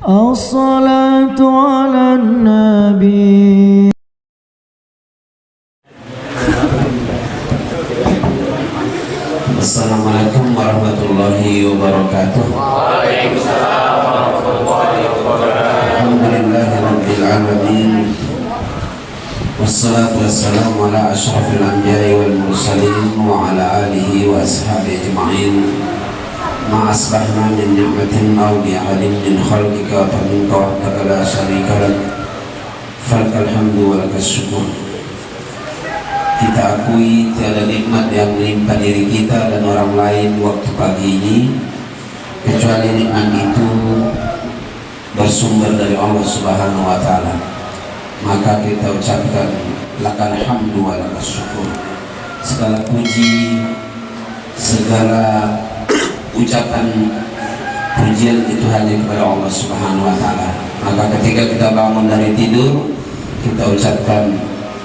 الصلاة على النبي. Assalamualaikum warahmatullahi wabarakatuh. Waalaikumsalam warahmatullahi wabarakatuh. Alhamdulillahirabbil alamin. Wassalatu wassalamu ala asyrafil anbiya'i wal mursalin wa ala alihi wa ashabihi ajma'in. Ma asbahna min ni'matin aw bi'alim min khalqika fa minka wahdaka la syarika lak. Falakal hamdu wa lakas syukur. Kita akui tiada nikmat yang menimpa diri kita dan orang lain waktu pagi ini kecuali nikmat itu bersumber dari Allah Subhanahu wa taala. Maka kita ucapkan lakal hamdu wa lakas syukur. Segala puji, segala ucapan pujian itu hanya kepada Allah Subhanahu wa taala. Maka ketika kita bangun dari tidur, kita ucapkan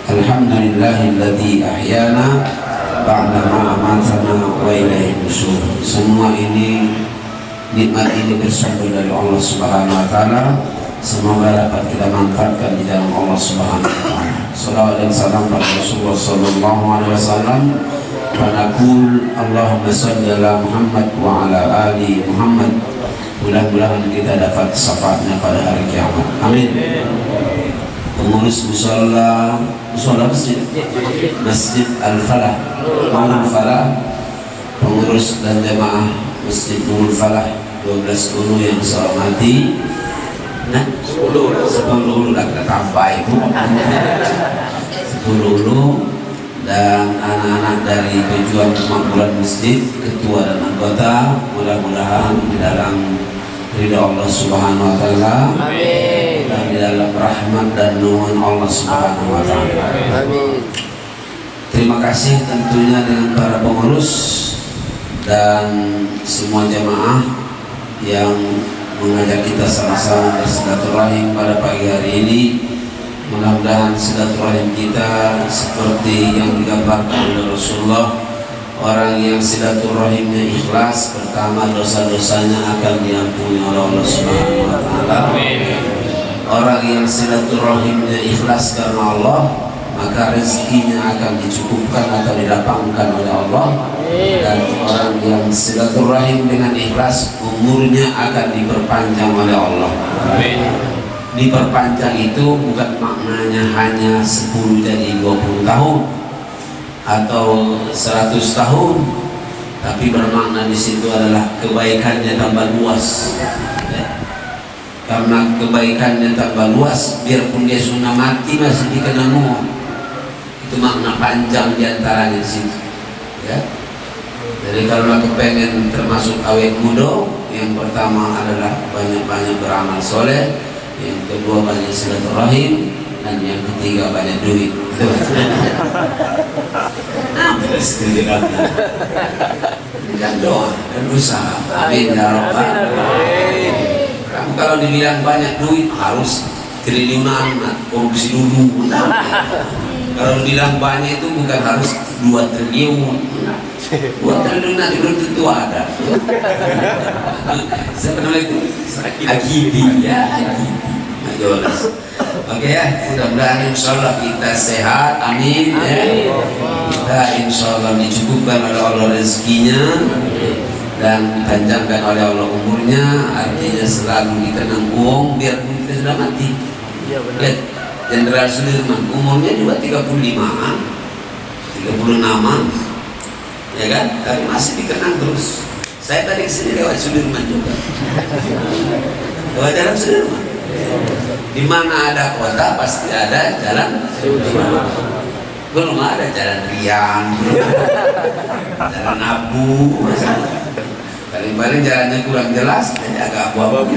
alhamdulillahilladzi ahyana ba'da ma amatana wa ilaihi nusyur. Semua ini, nikmat ini bersumber dari Allah Subhanahu wa taala. Semoga dapat kita manfaatkan di dalam Allah Subhanahu wa taala. Shalawat dan salam pada Rasulullah sallallahu alaihi wasallam. Wa naqul Allahumma shalli ala Muhammad wa ala ali Muhammad. Mudah-mudahan kita dapat syafaatnya pada hari kiamat. Amin. Pengurus musala Masjid Al-Falah, Nurul Falah, pengurus dan jemaah Masjid Nurul Falah 12 ulu yang saya hormati. Nah, 10 ulu dah kita tambah itu 10 ulu dan anak-anak dari tujuan kemakmuran masjid, ketua dan anggota, mudah-mudahan di dalam ridha Allah Subhanahu wa taala. Amin. Dan di dalam rahmat dan nuwun Allah Subhanahu wa taala. Amin. Terima kasih tentunya dengan para pengurus dan semua jemaah yang mengajak kita sama-sama bersilaturahim pada pagi hari ini. Mudah-mudahan silaturahim kita seperti yang digambarkan oleh Rasulullah. Orang yang silaturahimnya ikhlas, pertama dosa-dosanya akan diampuni oleh Allah Subhanahu wa taala. Orang yang silaturahimnya ikhlas karena Allah, maka rezekinya akan dicukupkan atau didapatkan oleh Allah. Dan orang yang silaturahim dengan ikhlas, umurnya akan diperpanjang oleh Allah. Diperpanjang itu bukan maknanya hanya 10 jadi 20 tahun atau 100 tahun, tapi bermakna di situ adalah kebaikannya tambah luas. Ya. Karena kebaikannya tambah luas, biarpun dia sudah mati masih dikenal Nuh. Itu makna panjang diantaranya di situ. Ya. Jadi kalau kepengen termasuk awet muda, yang pertama adalah banyak-banyak beramal soleh, yang kedua banyak silaturahim, dan yang ketiga banyak duit. Dan doa dan usaha. Amin ya rabbal alamin. Kamu kalau dibilang banyak duit harus triliunan, korupsi dulu. Kalau bilang banyak itu bukan harus 2 triliun. 2 triliun nanti belum tentu ada. Sebenarnya itu akibi ya, akibi. Oke ya, mudah-mudahan insyaallah kita sehat, amin ya. Kita insyaallah dicukupkan oleh Allah rezekinya dan panjangkan oleh Allah umurnya, artinya selalu dikenang uang biarpun kita sudah mati. Lihat Jenderal Sudirman umurnya juga 35-an, 36-an, ya kan? Tapi masih dikenang terus. Saya tadi kesini lewat Sudirman juga, lewat jalan Sudirman. Di mana ada kota pasti ada jalan Sudirman. Belum ada jalan Rian, jalan Abu, paling-paling jalannya kurang jelas, jadi agak abu-abu.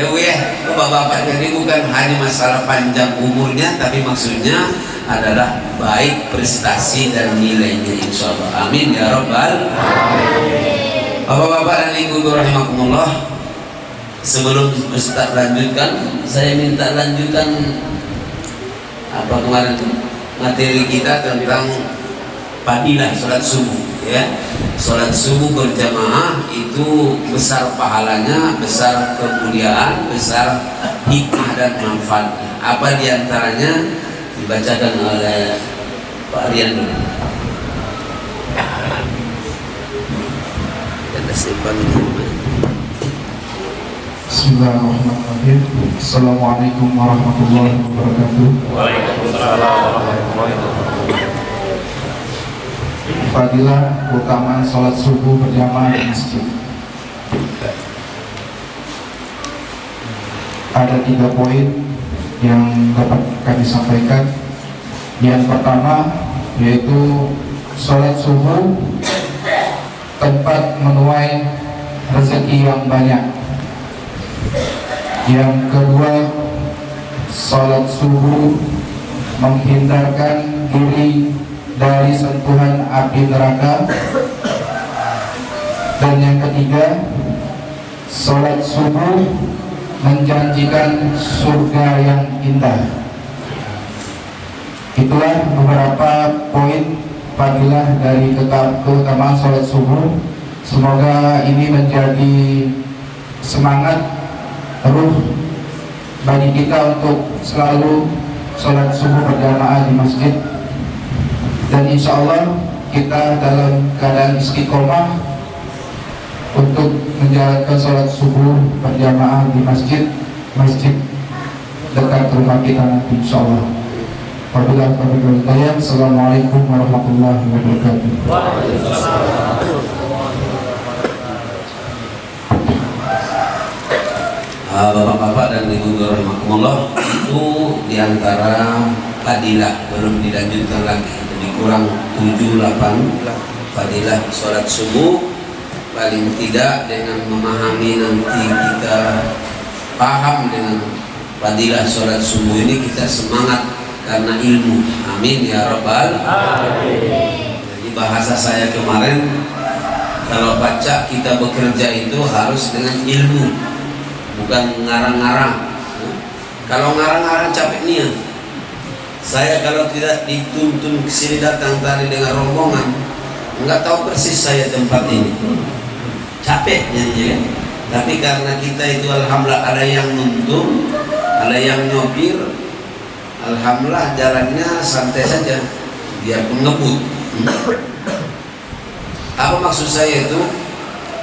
Ya, bapak-bapak, jadi bukan hanya masalah panjang umurnya, tapi maksudnya adalah baik prestasi dan nilainya, insya Allah. Amin ya rabbal alamin. Bapak-bapak dan ibu-ibu rahimakumullah. Sebelum Ustaz lanjutkan, saya minta lanjutan apa kemarin materi kita tentang fadilah sholat subuh ya. Sholat subuh berjamaah itu besar pahalanya, besar kemuliaan, besar hikmah dan manfaatnya. Apa diantaranya dibacakan oleh Pak Rian dulu. Kita simpan dulu. Bismillahirrahmanirrahim. Assalamualaikum warahmatullahi wabarakatuh. Waalaikumsalam warahmatullahi wabarakatuh. Fadilah keutamaan sholat subuh berjamaah di masjid. Ada 3 poin yang dapat kami sampaikan. Yang pertama yaitu sholat subuh tempat menuai rezeki yang banyak. Yang kedua, sholat subuh menghindarkan diri dari sentuhan api neraka. Dan yang ketiga, sholat subuh menjanjikan surga yang indah. Itulah beberapa poin fadilah dari keutamaan sholat subuh. Semoga ini menjadi semangat ruh bagi kita untuk selalu sholat subuh berjamaah di masjid, dan insya Allah kita dalam keadaan istiqomah untuk menjalankan sholat subuh berjamaah di masjid dekat rumah kita nanti insya Allah. Assalamualaikum warahmatullahi wabarakatuh. Bapak-bapak dan ibu rahimakumullah, itu diantara fadilah, belum dilanjutkan lagi, jadi kurang 7-8 fadilah sholat subuh. Paling tidak dengan memahami nanti kita paham dengan fadilah sholat subuh ini, kita semangat karena ilmu. Amin ya rabbal alamin. Jadi bahasa saya kemarin, kalau baca kita bekerja itu harus dengan ilmu, bukan ngarang-ngarang. Kalau ngarang-ngarang capek niat. Saya kalau tidak dituntun ke sini datang tadi dengan rombongan, nggak tahu persis saya tempat ini. Capek jadinya. Tapi karena kita itu alhamdulillah ada yang nuntun, ada yang nyopir, alhamdulillah jalannya santai saja, biarpun ngebut. Apa maksud saya itu?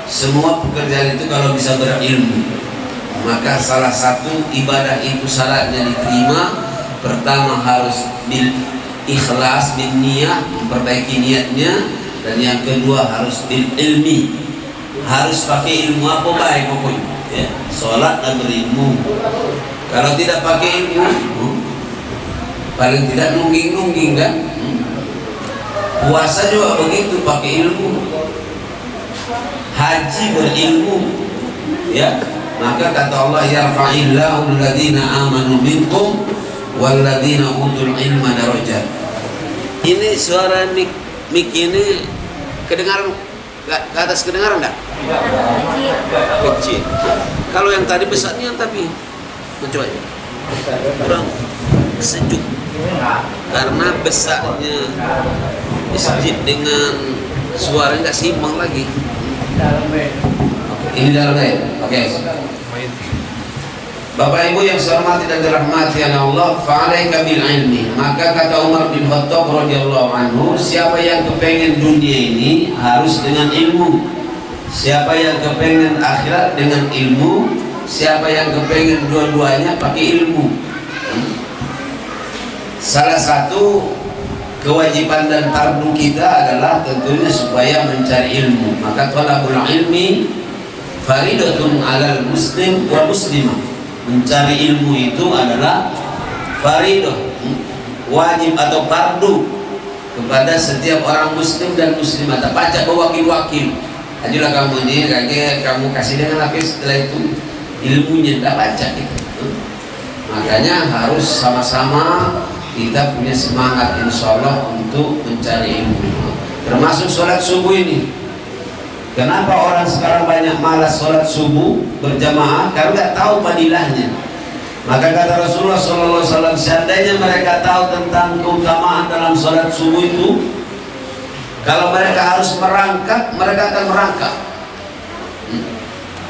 Semua pekerjaan itu kalau bisa berilmu, maka salah satu ibadah itu syaratnya diterima. Pertama harus bil ikhlas, bil niat, memperbaiki niatnya. Dan yang kedua harus bil ilmi, harus pakai ilmu apa baik pokoknya ya. Sholat dan berilmu. Kalau tidak pakai ilmu, paling tidak nungging-nungging kan. Puasa juga begitu, pakai ilmu. Haji berilmu ya. Maka kata Allah, yarfa'illahu alladhina amanu minkum walladhina utul ilma darajat. Ini suara mik ini kedengaran ke atas, kedengaran enggak? Kecil. Kalau yang tadi besarnya, tapi mencoba aja. Kurang sejuk karena besarnya masjid dengan suara nggak seimbang lagi. Ini dalam ayat. Oke. Bapak Ibu yang saya hormati dan dirahmati oleh Allah, fa'alaika bil ilmi. Maka kata Umar bin Khattab radhiyallahu anhu, siapa yang kepengen dunia ini harus dengan ilmu. Siapa yang kepengen akhirat dengan ilmu. Siapa yang kepengen dua-duanya pakai ilmu. Salah satu kewajiban dan fardu kita adalah tentunya supaya mencari ilmu. Maka thalabul ilmi faridatun 'alal muslim wa muslimah. Mencari ilmu itu adalah faridah, wajib atau fardu kepada setiap orang muslim dan muslimah. Tak baca wakil-wakil. Ajulah kamu ini, kamu kasih dengan apa setelah itu ilmunya, tak baca gitu. Makanya harus sama-sama kita punya semangat insyaallah untuk mencari ilmu. Termasuk sholat subuh ini. Kenapa orang sekarang banyak malas sholat subuh berjamaah? Karena nggak tahu fadilahnya. Maka kata Rasulullah SAW, seandainya mereka tahu tentang keutamaan dalam sholat subuh itu, Kalau mereka harus merangkak, mereka akan merangkak.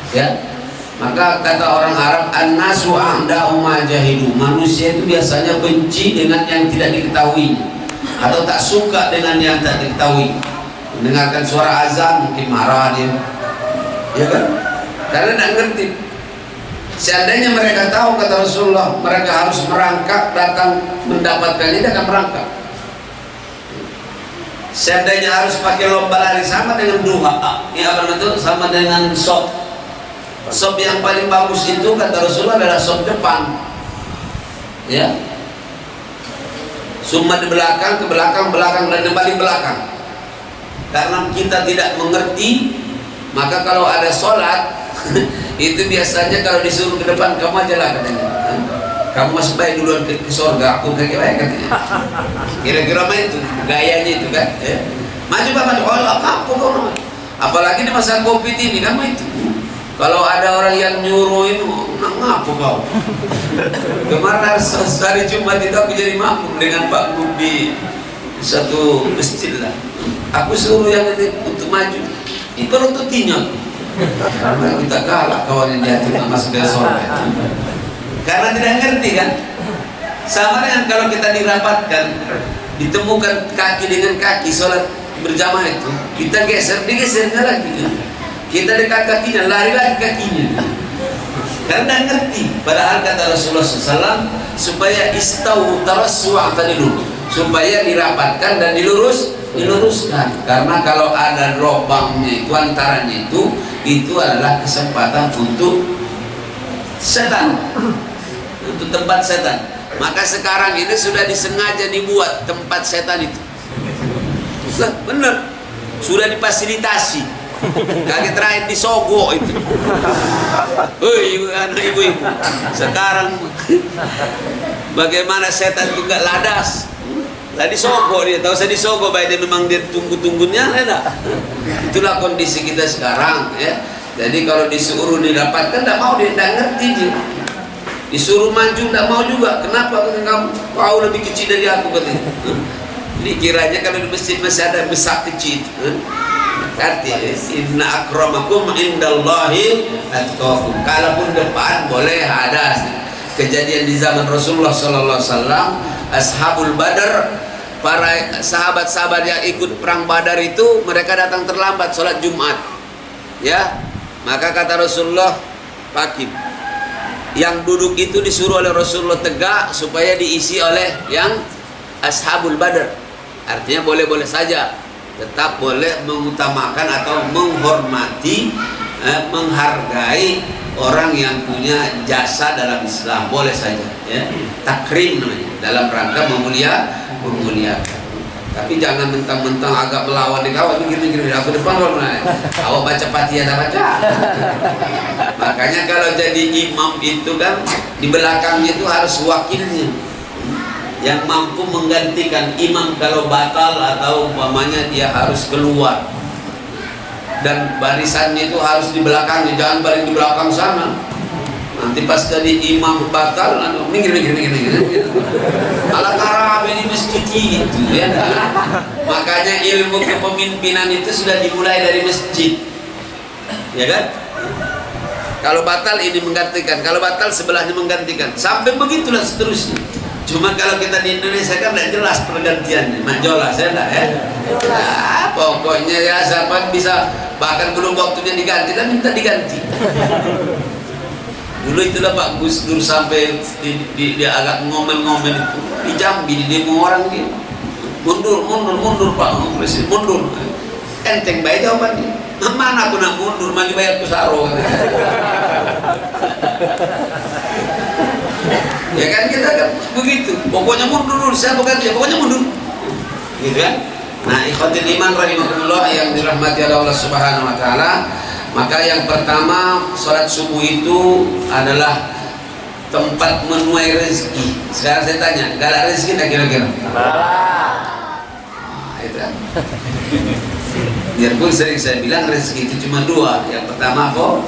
Ya, maka kata orang Arab, an-nasu a'da'u ma jahilu. Manusia itu biasanya benci dengan yang tidak diketahui atau tak suka dengan yang tak diketahui. Mendengarkan suara azan mungkin marah dia, ya kan? Karena tidak ngerti. Seandainya mereka tahu, kata Rasulullah, mereka harus merangkak datang mendapatkannya, dia akan merangkak. Seandainya harus pakai lomba lari, sama dengan duha, ya apa itu, sama dengan sop. Sop yang paling bagus itu kata Rasulullah adalah sop depan, ya. Summa di belakang, ke belakang, belakang dan paling belakang. Karena kita tidak mengerti, maka kalau ada sholat itu biasanya kalau disuruh ke depan, kamu aja lah katanya. Kamu masih baik duluan ke surga, aku kaki baik katanya. Kira-kira mah itu gayanya itu kan. Maju pak, maju. Oh, kamu kok. Apalagi di masa COVID ini kan itu. Kalau ada orang yang nyuruh itu, ngapu kau. Kemarin hari Jumat itu aku jadi makmum dengan Pak Gub di satu masjid lah. Aku suruh yang itu untuk maju. Itu rututinya. Karena kita kalah kawan yang jatuh nggak masuk ke surga. Karena tidak ngerti kan. Sama dengan kalau kita dirapatkan, ditemukan kaki dengan kaki sholat berjamaah itu, kita geser, digesernya lagi kan? Kita dekat kakinya, lari lagi kakinya. Karena tidak ngerti. Padahal kata Rasulullah SAW, supaya istau tarassu'a tadilu, supaya dirapatkan dan diluruskan. Karena kalau ada lubangnya itu, antaranya itu adalah kesempatan untuk setan, untuk tempat setan. Maka sekarang ini sudah disengaja dibuat tempat setan itu. Benar, sudah difasilitasi. Kaki terakhir di Sogo itu. Ibu-ibu sekarang bagaimana setan itu gak ladas. Tadi Sogo dia, tahu saya di Sogo, baik dia memang dia tunggu-tunggunya ada. Itulah kondisi kita sekarang ya. Jadi kalau disuruh didapatkan tidak mau, dia tidak ngerti dia. Disuruh maju tidak mau juga. Kenapa? Kamu kau lebih kecil dari aku katanya. Jadi kiranya kalau di masjid masih ada besar kecil. Artinya inna akramakum indallahi atqakum. Kalaupun depan boleh ada. Kejadian di zaman Rasulullah sallallahu alaihi wasallam, ashabul Badar, para sahabat-sahabat yang ikut perang Badar itu mereka datang terlambat sholat Jumat. Ya, maka kata Rasulullah, Pakib, yang duduk itu disuruh oleh Rasulullah tegak supaya diisi oleh yang ashabul Badar. Artinya boleh-boleh saja, tetap boleh mengutamakan atau menghormati, menghargai orang yang punya jasa dalam Islam, boleh saja ya. Takrim namanya, dalam rangka memuliakan. Tapi jangan mentang-mentang agak melawan di kawan, mikir-mikir aku depan loh, awak baca Fatihah tak baca. Makanya kalau jadi imam itu kan di belakangnya itu harus wakilnya yang mampu menggantikan imam kalau batal atau umpamanya dia harus keluar, dan barisannya itu harus di belakangnya, jangan baring di belakang sana. Nanti pas jadi imam batal, minggir. Ala karab ini masjid itu ya. Makanya ilmu kepemimpinan itu sudah dimulai dari masjid, ya kan? Kalau batal ini menggantikan, kalau batal sebelahnya menggantikan, sampai begitulah seterusnya. Cuma kalau kita di Indonesia kan tidak jelas pergantiannya, majolah saya enggak ya. Nah, pokoknya ya siapa bisa, bahkan belum waktunya diganti dan minta diganti. Dulu itulah Pak Gus Dur sampai dia agak ngomel-ngomel itu di Jambi, di demo orang dia mundur Pak Presiden, mundur. Enteng baik jawabannya. Mana aku nak mundur, mali bayar kusaro. Ya kan kita kan begitu. Pokoknya mundur, saya bukan dia, pokoknya mundur. Gitu kan? Nah, ikhwatul iman rahimakumullah yang dirahmati Allah Subhanahu wa taala. Maka yang pertama, sholat subuh itu adalah tempat menuai rezeki. Sekarang saya tanya, galak rezeki tak kira-kira? Nah, itu kan. Biarpun sering saya bilang rezeki itu cuma dua. Yang pertama apa?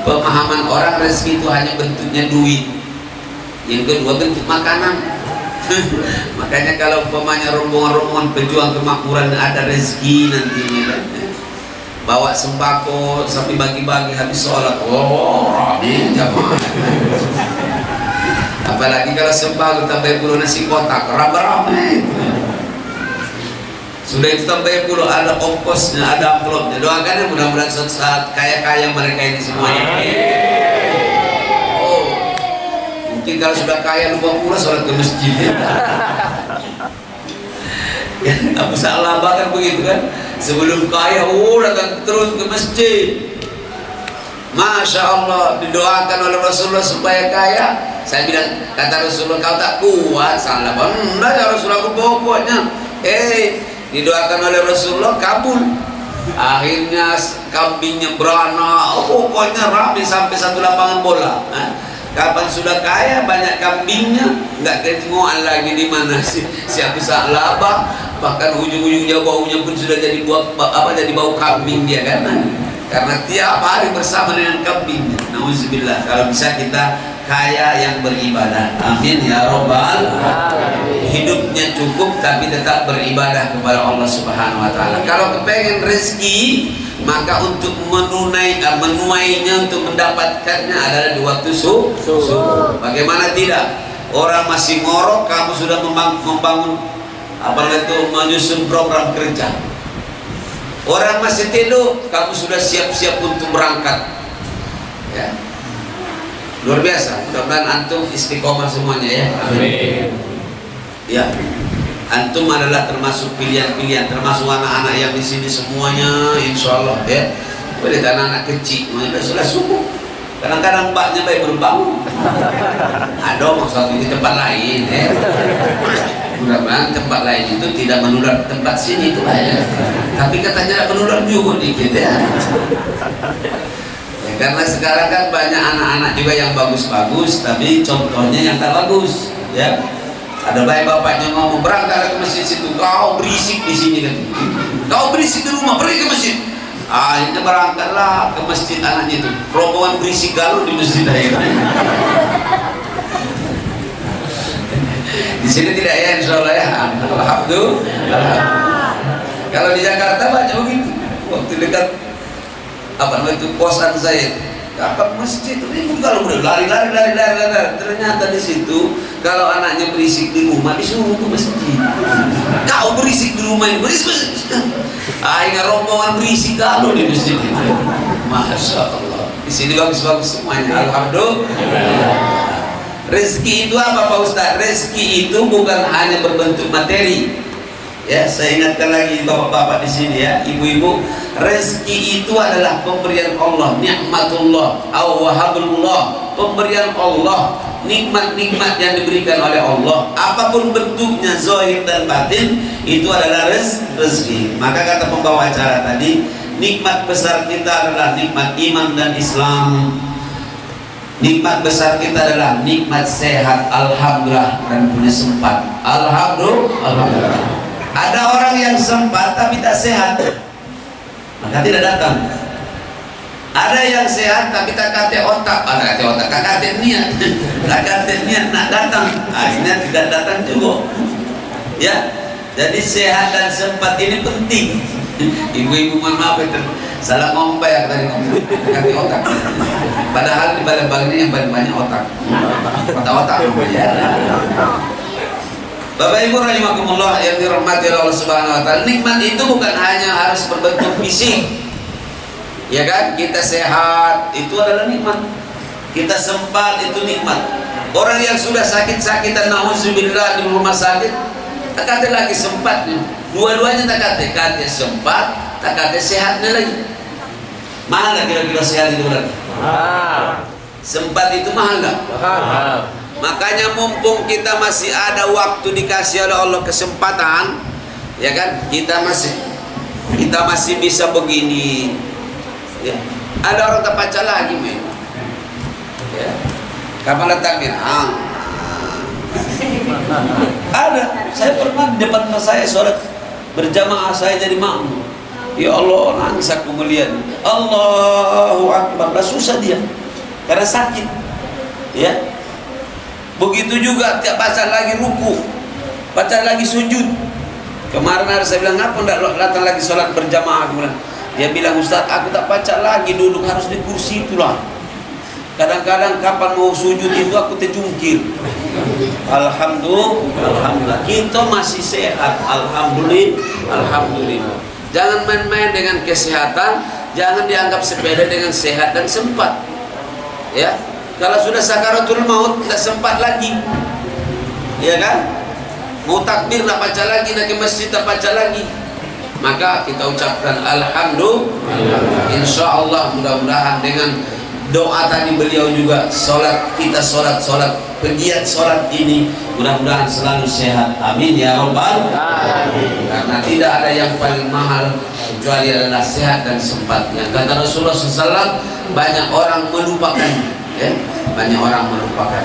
Pemahaman orang rezeki itu hanya bentuknya duit. Yang kedua bentuk makanan. Makanya kalau umpamanya rombongan-rombongan pejuang kemakmuran ada rezeki nantinya kan, bawa sembako sampai bagi-bagi habis sholat, oh rame jamaah. Apalagi kalau sembako tambah puluh nasi kotak, rame-rame. Sudah itu tambah puluh ada ongkosnya, ada amplopnya. Doakan ya mudah-mudahan suatu saat kaya-kaya mereka ini semuanya. Oh, mungkin kalau sudah kaya lupa pula sholat ke masjid. Ya, Abu Sa'labah kan begitu kan, sebelum kaya datang terus ke masjid. Masya Allah, didoakan oleh Rasulullah supaya kaya. Saya bilang, kata Rasulullah, kau tak kuat Sa'labah. Enggak ya Rasulullah, aku pokoknya didoakan oleh Rasulullah, kabul. Akhirnya kambingnya beranak, pokoknya ramai sampai satu lapangan bola. Kapan sudah kaya, banyak kambingnya, nggak ketemuan lagi di mana si Abu Sa'labah. Bahkan ujung-ujungnya baunya pun sudah jadi jadi bau kambing dia kan, karena tiap hari bersama dengan kambingnya. Nauzubillah. Kalau bisa kita kaya yang beribadah, amin ya robbal alamin. Hidupnya cukup tapi tetap beribadah kepada Allah Subhanahu wa taala. Kalau kepengen rezeki, maka untuk menuainya, untuk mendapatkannya adalah di waktu subuh. Bagaimana tidak? Orang masih ngorok, kamu sudah membangun menyusun program kerja. Orang masih tidur, kamu sudah siap-siap untuk berangkat. Ya. Luar biasa. Mudah-mudahan antum istiqomah semuanya ya. Amin. Ya. Antum adalah termasuk pilihan-pilihan, termasuk anak-anak yang di sini semuanya, insya Allah ya. Boleh anak-anak kecil, mereka sudah subuh. Kadang-kadang mbaknya baik berbangun. Ada maksudnya di tempat lain ya. Mudah-mudahan tempat lain itu tidak menular ke tempat sini itu lah ya. Tapi katanya menular juga dikit ya. Ya, karena sekarang kan banyak anak-anak juga yang bagus-bagus, tapi contohnya yang tak bagus ya. Ada baik bapaknya ngomong, berangkat ke masjid situ, kau berisik di sini kan, kau berisik di rumah, pergi ke masjid. Akhirnya berangkatlah ke masjid anaknya itu, rombongan berisik galau di masjid akhirnya. Di sini tidak ya, insya Allah ya. Alhamdulillah. Kalau di Jakarta banyak begitu. Waktu dekat itu kosan saya, dapat masjid ribut kalau udah lari. Ternyata di situ kalau anaknya berisik di rumah disuruh ke masjid. Kau berisik di rumah ini, berisik. Akhirnya rombongan berisik kalau di masjid itu. Masya Allah. Di sini bagus-bagus semuanya. Alhamdulillah. Rezeki itu apa Pak Ustaz? Rezeki itu bukan hanya berbentuk materi. Ya, saya ingatkan lagi bapak-bapak di sini ya, ibu-ibu, rezeki itu adalah pemberian Allah, nikmatullah, wahabullah, pemberian Allah, nikmat-nikmat yang diberikan oleh Allah. Apapun bentuknya, zahir dan batin, itu adalah rezeki. Maka kata pembawa acara tadi, nikmat besar kita adalah nikmat iman dan Islam. Nikmat besar kita adalah nikmat sehat, alhamdulillah, dan punya sempat. Alhamdulillah. Ada orang yang sempat tapi tak sehat, maka tidak datang. Ada yang sehat tapi tak kate otak, tak kate niat, nak datang, akhirnya tidak datang juga. Ya, jadi sehat dan sempat ini penting. Ibu-ibu mohon maaf itu salah ngomong ya tadi ngomong kate otak. Padahal di balik-baliknya yang paling banyak otak. Otak ya. Bapak Ibu rahimakumullah yang dirahmati oleh Allah Subhanahu wa taala, nikmat itu bukan hanya harus berbentuk fisik. Ya kan? Kita sehat itu adalah nikmat. Kita sempat itu nikmat. Orang yang sudah sakit-sakitan nauzubillah di rumah sakit, tak kata lagi sempatnya. Dua-duanya tak kata sempat, tak kata sehatnya lagi. Mahal enggak kira-kira sehat itu berarti? Sempat itu mahal enggak? Mahal. Makanya mumpung kita masih ada waktu dikasih oleh Allah kesempatan, ya kan, kita masih bisa begini. Ya. Ada orang tak baca lagi, men. Ya. Kapan letaknya? Ada. Saya pernah di depan saya sholat berjamaah, saya jadi makmum. Ya Allah, nangis aku melihat. Allahu Akbar, susah dia karena sakit. Ya. Begitu juga tiap baca lagi ruku, baca lagi sujud. Kemarin ada saya bilang, ngapa enggak datang lagi sholat berjamaah? Aku bilang, dia bilang, Ustaz, aku tak baca lagi, duduk harus di kursi itulah. Kadang-kadang kapan mau sujud itu aku terjungkir. Alhamdulillah, kita masih sehat. Alhamdulillah. Jangan main-main dengan kesehatan, jangan dianggap sepeda dengan sehat dan sempat. Ya, kalau sudah sakaratul maut tidak sempat lagi, ya kan? Mau takbir nak baca lagi, nak ke masjid tak baca lagi, maka kita ucapkan alhamdulillah. Insya Allah mudah-mudahan dengan doa tadi beliau juga, solat kita solat pegiat solat ini mudah-mudahan selalu sehat, amin ya robbal alamin. Karena tidak ada yang paling mahal kecuali adalah sehat dan sempat. Yang kata Rasulullah SAW, banyak orang melupakan, ya, banyak orang melupakan.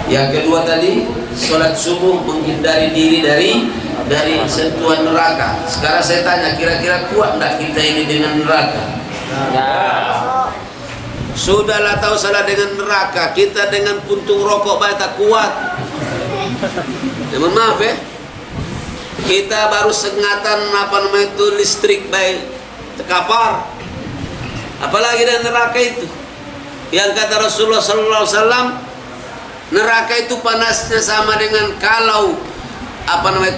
Yang kedua tadi, sholat subuh menghindari diri dari sentuhan neraka. Sekarang saya tanya, kira-kira kuat enggak kita ini dengan neraka? Sudahlah tahu salah dengan neraka, kita dengan puntung rokok banyak tak kuat. Mohon maaf ya, kita baru sengatan listrik baik terkapar, apalagi dengan neraka itu. Yang kata Rasulullah SAW, neraka itu panasnya sama dengan kalau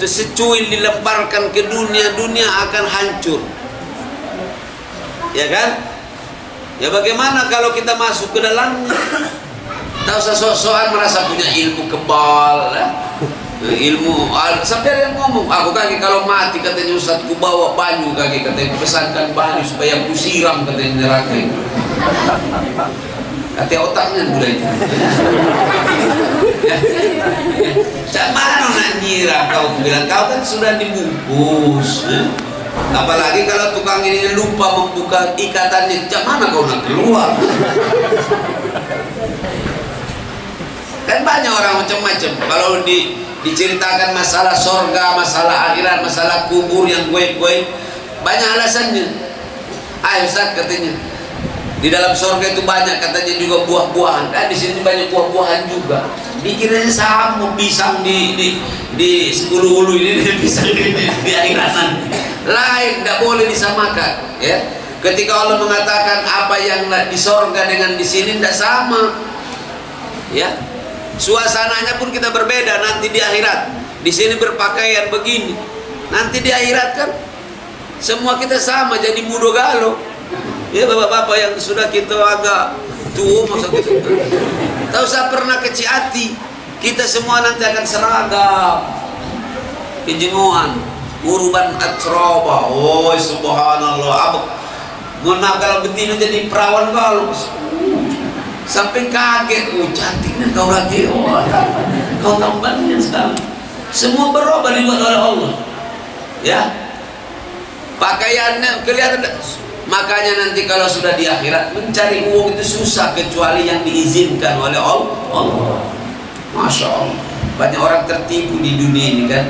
secuil dilemparkan ke dunia, dunia akan hancur. Ya kan? Ya bagaimana kalau kita masuk ke dalamnya? Tak usah sok-sokan merasa punya ilmu kebal, ilmu. Sampai ada yang ngomong, aku kaki kalau mati katanya Ustaz, ku bawa banyu kaki, katanya pesankan banyu supaya ku siram katanya neraka itu. Hati otaknya mulai. Cak mana nak ngira kau bilang, kau kan sudah dibungkus. Apalagi kalau tukang ini lupa membuka ikatannya, cak mana kau nak keluar? Kan banyak orang macam-macam. Kalau diceritakan masalah sorga, masalah akhirat, masalah kubur yang goib-goib, banyak alasannya. Ustaz katanya, di dalam sorga itu banyak katanya juga buah-buahan. Di sini banyak buah-buahan juga. Dikiranya sama pisang di 10 hulu ini pisang di akhirat nanti. Lain, tidak boleh disamakan. Ya, ketika Allah mengatakan apa yang di sorga dengan di sini tidak sama. Ya, suasananya pun kita berbeda nanti di akhirat. Di sini berpakaian begini, nanti di akhirat kan semua kita sama jadi mudo galo. Ya bapak-bapak yang sudah kita agak tua, masa kita tak usah pernah kecil hati, kita semua nanti akan seragam kejenuhan urban atroba. Oh subhanallah, abang mohon maaf kalau betina jadi perawan kalau sampai kaget, oh cantiknya kau lagi, oh kau tambahnya sekarang semua berubah dibuat oleh Allah. Ya, pakaiannya kelihatan. Makanya nanti kalau sudah di akhirat mencari uang itu susah kecuali yang diizinkan oleh Allah. Masya Allah, banyak orang tertipu di dunia ini kan.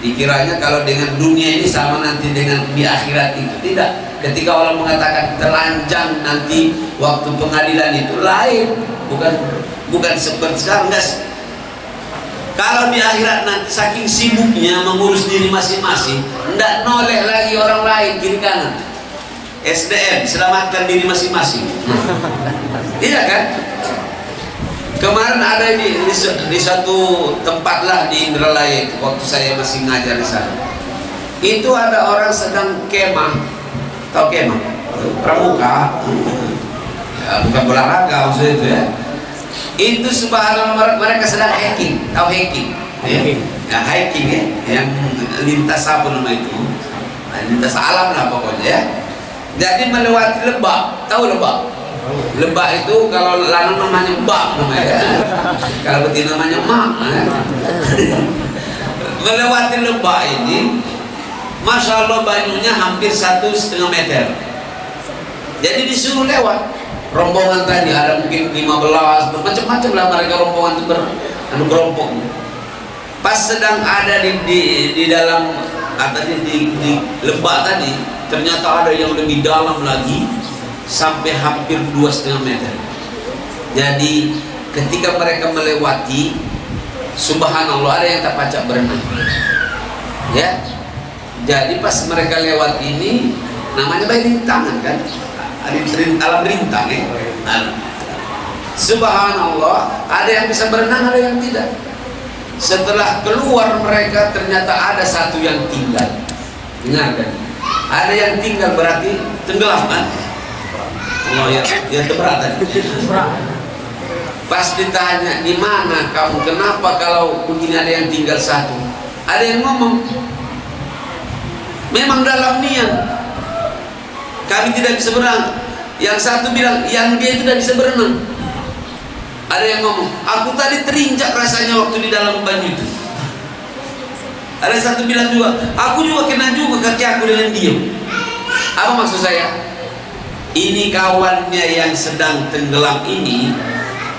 Dikiranya kalau dengan dunia ini sama nanti dengan di akhirat itu. Tidak. Ketika Allah mengatakan telanjang nanti waktu pengadilan itu lain, bukan seperti sekarang, guys. Kalau di akhirat nanti saking sibuknya mengurus diri masing-masing, tidak noleh lagi orang lain kiri kanan. SDM, selamatkan diri masing-masing. Tidak kan? Kemarin ada di satu tempat lah di Indralaya itu, waktu saya masih ngajar di sana. Itu ada orang sedang kemah, tahu kemah? Pramuka, ya, bukan olahraga maksudnya itu ya. Itu subhanallah mereka sedang hiking, tahu hiking? Ya, hiking ya, yang lintas apa nama itu? Lintas alam lah pokoknya ya. Jadi melewati lebak, tahu lebak? Lebak itu kalau lanang namanya bak namanya, kalau betina namanya mak. Melewati lebak ini, masya Allah banyunya hampir 1,5 meter. Jadi disuruh lewat. Rombongan tadi ada mungkin 15, macam-macam lah mereka rombongan itu berkelompok. Pas sedang ada di dalam katanya di lebak tadi, ternyata ada yang lebih dalam lagi sampai hampir 2,5 meter. Jadi ketika mereka melewati Subhanallah, ada yang tak pacak berenang. Ya, jadi pas mereka lewat ini, namanya bayi rintangan kan, alam rintang ya. Subhanallah, ada yang bisa berenang, ada yang tidak. Setelah keluar mereka, ternyata ada satu yang tinggal. Dengar kan? Ada yang tinggal berarti tenggelam kan? Oh ya, ya keberatan. Pas ditanya, di mana kamu? Kenapa kalau begini ada yang tinggal satu? Ada yang ngomong, memang dalam niat kami tidak bisa berenang. Yang satu bilang, yang dia tidak bisa berenang. Ada yang ngomong, aku tadi terinjak rasanya waktu di dalam banyu itu. Ada satu bilang juga, aku juga kena juga kaki aku dengan dia. Apa maksud saya? Ini kawannya yang sedang tenggelam ini,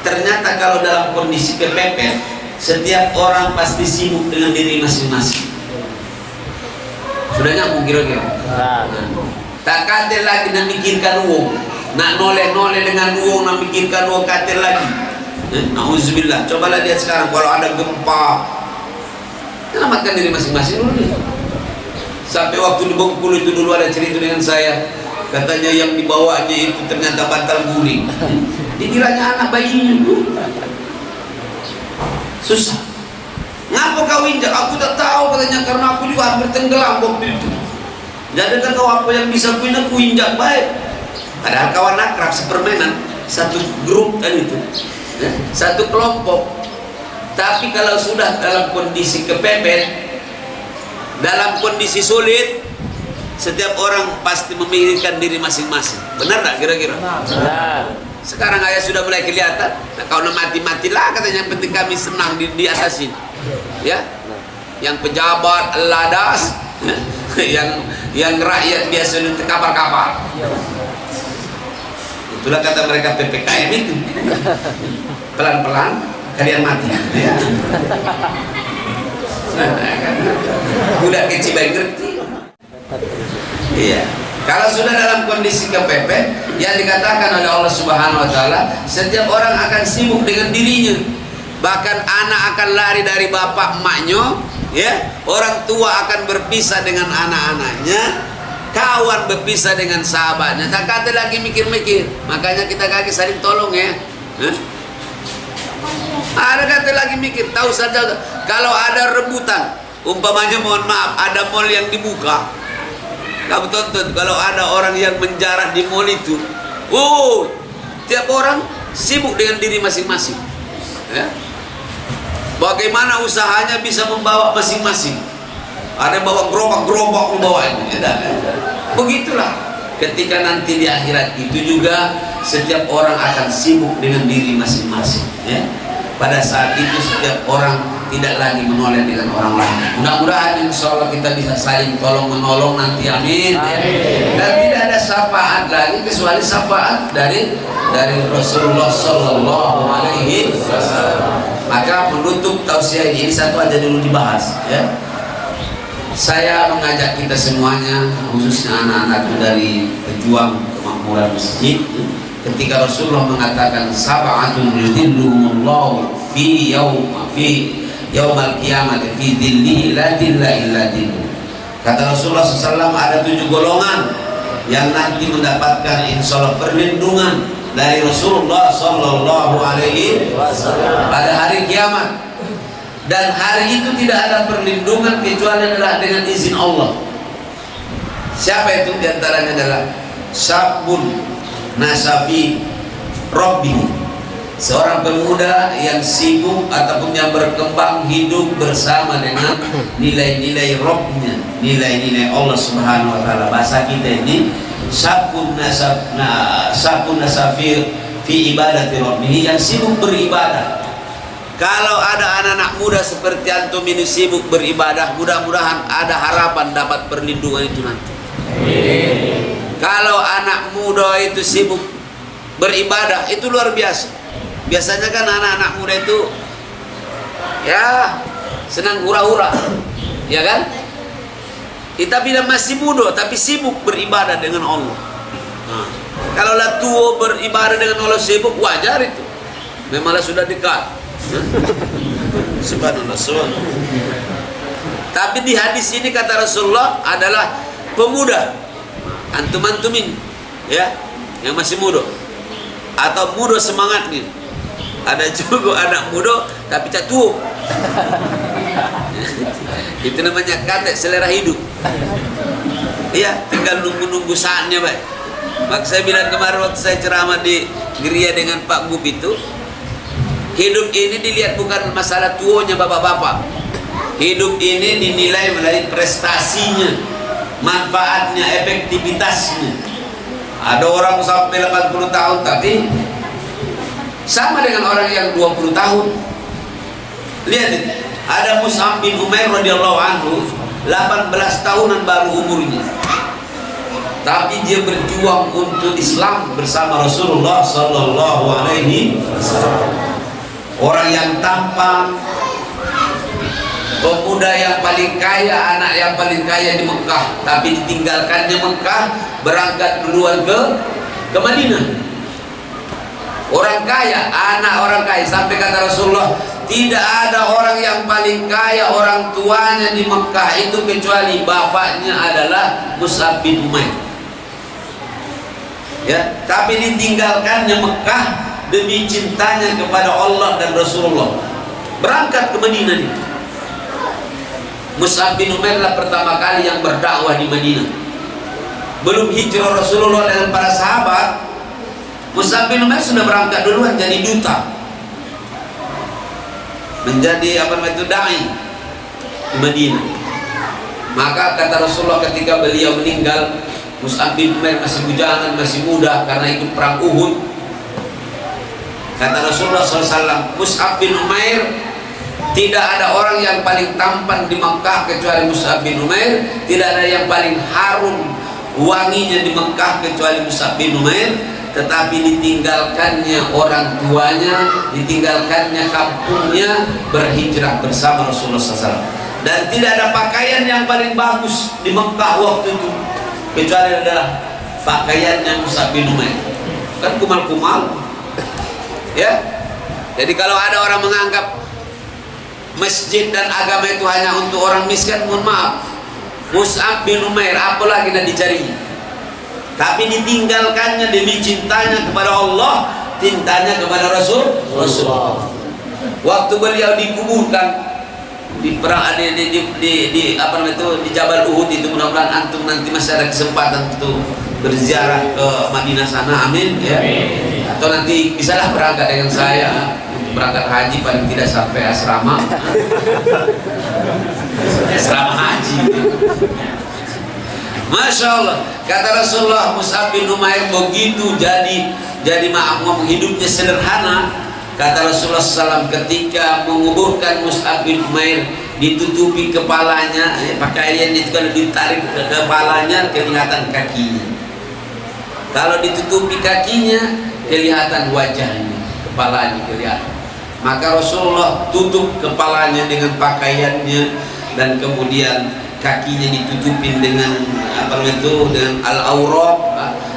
ternyata kalau dalam kondisi kepepet, setiap orang pasti sibuk dengan diri masing-masing. Sudah nyambung kira-kira? Tak katil lagi nak mikirkan uang, nak noleh-noleh dengan uang, nak mikirkan uang katil lagi. Nauzubillah. Cobalah lihat sekarang kalau ada gempa, selamatkan diri masing-masing dulu nih. Sampai waktu di Bengkulu itu dulu ada cerita dengan saya, katanya yang dibawanya itu ternyata bantal guling. Dikiranya anak bayinya. Susah. Ngapa kau injak? Aku tak tahu katanya, karena aku juga hampir tenggelam waktu itu. Jadi kan kau apa yang bisa ku injak baik. Padahal kawan akrab sepermainan, satu grup kan itu, ya, satu kelompok. Tapi kalau sudah dalam kondisi kepepet, dalam kondisi sulit, setiap orang pasti memikirkan diri masing-masing. Benar tak kira-kira? Benar. Sekarang ayah sudah mulai kelihatan. Nah, kau nak mati-matilah katanya, yang penting kami senang di atasin. Ya, yang pejabat ladas, yang rakyat biasa terkapar-kapar. Itulah kata mereka PPKM itu. Pelan-pelan kalian mati. Ya. Budak kecil baik ngerti. Iya. Kalau sudah dalam kondisi kepepet, yang dikatakan oleh Allah Subhanahu wa taala, setiap orang akan sibuk dengan dirinya. Bahkan anak akan lari dari bapak emaknya, ya. Orang tua akan berpisah dengan anak-anaknya, kawan berpisah dengan sahabatnya. Tak kata lagi mikir-mikir. Makanya kita kaki saling tolong ya. Ada kata lagi mikir, tahu saja kalau ada rebutan, umpamanya mohon maaf, ada mall yang dibuka. Kamu tonton kalau ada orang yang menjarah di mall itu, tiap orang sibuk dengan diri masing-masing. Ya. Bagaimana usahanya bisa membawa masing-masing? Ada yang bawa gerobak-gerobak membawa itu. Begitulah. Ketika nanti di akhirat itu juga setiap orang akan sibuk dengan diri masing-masing. Ya. Pada saat itu setiap orang tidak lagi menoleh dengan orang lain. Mudah-mudahan insya Allah kita bisa saling tolong menolong nanti, amin. Dan tidak ada syafaat lagi kecuali syafaat dari Rasulullah Sallallahu Alaihi Wasallam. Maka menutup tausiah ini satu aja dulu dibahas. Ya. Saya mengajak kita semuanya, khususnya anak-anak dari pejuang kemakmuran masjid, ketika Rasulullah mengatakan sab'atun yudhilluhumullahu fi yaumal qiyamah fi dhillihi la dhilla illa dhilluh. Kata Rasulullah SAW, ada 7 golongan yang nanti mendapatkan insyaallah perlindungan dari Rasulullah Sallallahu Alaihi Wasallam pada hari kiamat. Dan hari itu tidak ada perlindungan kecuali adalah dengan izin Allah. Siapa itu? Diantaranya adalah sabun nasafi Rabbi, seorang pemuda yang sibuk ataupun yang berkembang hidup bersama dengan nilai-nilai Rabbnya, nilai-nilai Allah Subhanahu wa taala. Bahasa kita ini sabun nasafi fi ibadati Rabbih, yang sibuk beribadah. Kalau ada anak-anak muda seperti antum ini sibuk beribadah, mudah-mudahan ada harapan dapat perlindungan itu nanti. Kalau anak muda itu sibuk beribadah, itu luar biasa. Biasanya kan anak-anak muda itu ya senang hura-hura, ya kan? Tapi dia masih muda tapi sibuk beribadah dengan Allah. Nah, kalau lah tua beribadah dengan Allah sibuk, wajar itu. Memanglah sudah dekat. Subhanallah, subhanallah. Tapi di hadis ini kata Rasulullah adalah pemuda, antum-antum ini, ya, yang masih muda atau muda semangat nih. Ada juga anak muda tapi cak tua. Itu namanya kata selera hidup. Iya, tinggal nunggu-nunggu saatnya, baik. Maka saya bilang kemarin waktu saya ceramah di gereja dengan Pak Gub itu, hidup ini dilihat bukan masalah tuanya bapak-bapak. Hidup ini dinilai melalui prestasinya, manfaatnya, efektivitasnya. Ada orang sampai 80 tahun tapi sama dengan orang yang 20 tahun. Lihat itu, ada Mus'ab bin Umair radhiyallahu anhu, 18 tahunan baru umurnya, tapi dia berjuang untuk Islam bersama Rasulullah sallallahu alaihi wasallam. Orang yang tampan, pemuda yang paling kaya, anak yang paling kaya di Mekah, tapi ditinggalkannya Mekah, berangkat duluan ke Madinah. Orang kaya, anak orang kaya, sampai kata Rasulullah, tidak ada orang yang paling kaya orang tuanya di Mekah itu kecuali bapaknya adalah Mus'ab bin Umair. Ya, tapi ditinggalkannya Mekah demi cintanya kepada Allah dan Rasulullah. Berangkat ke Madinah nih. Mus'ab bin Umair adalah pertama kali yang berdakwah di Madinah. Belum hijrah Rasulullah dengan para sahabat, Mus'ab bin Umair sudah berangkat duluan jadi duta, menjadi dai di Madinah. Maka kata Rasulullah ketika beliau meninggal, Mus'ab bin Umair masih bujangan, masih muda karena ikut perang Uhud. Kata Rasulullah SAW, Mus'ab bin Umair, tidak ada orang yang paling tampan di Mekah kecuali Mus'ab bin Umair, tidak ada yang paling harum wanginya di Mekah kecuali Mus'ab bin Umair. Tetapi ditinggalkannya orang tuanya, ditinggalkannya kampungnya, berhijrah bersama Rasulullah SAW. Dan tidak ada pakaian yang paling bagus di Mekah waktu itu kecuali adalah pakaiannya Mus'ab bin Umair. Kan kumal-kumal, ya. Jadi kalau ada orang menganggap masjid dan agama itu hanya untuk orang miskin, mohon maaf, Mus'ab bin Umair apalagi nak dicari. Tapi ditinggalkannya demi cintanya kepada Allah, cintanya kepada Rasul. Waktu beliau dikuburkan di perang di Jabal Uhud itu, mudah-mudahan antum nanti masih ada kesempatan untuk berziarah ke Madinah sana, amin ya. Atau nanti bisalah berangkat dengan saya berangkat haji, paling tidak sampai asrama haji. Masya Allah, kata Rasulullah, Mus'ab bin Umair begitu jadi maaf ngomong hidupnya sederhana. Kata Rasulullah SAW ketika menguburkan Mus'ab bin Umair, ditutupi kepalanya, pakaian itu kalau ditarik ke kepalanya kelihatan kakinya. Kalau ditutupi kakinya kelihatan wajahnya, kepalanya kelihatan. Maka Rasulullah tutup kepalanya dengan pakaiannya dan kemudian kakinya ditutupin dengan dengan al-aurat,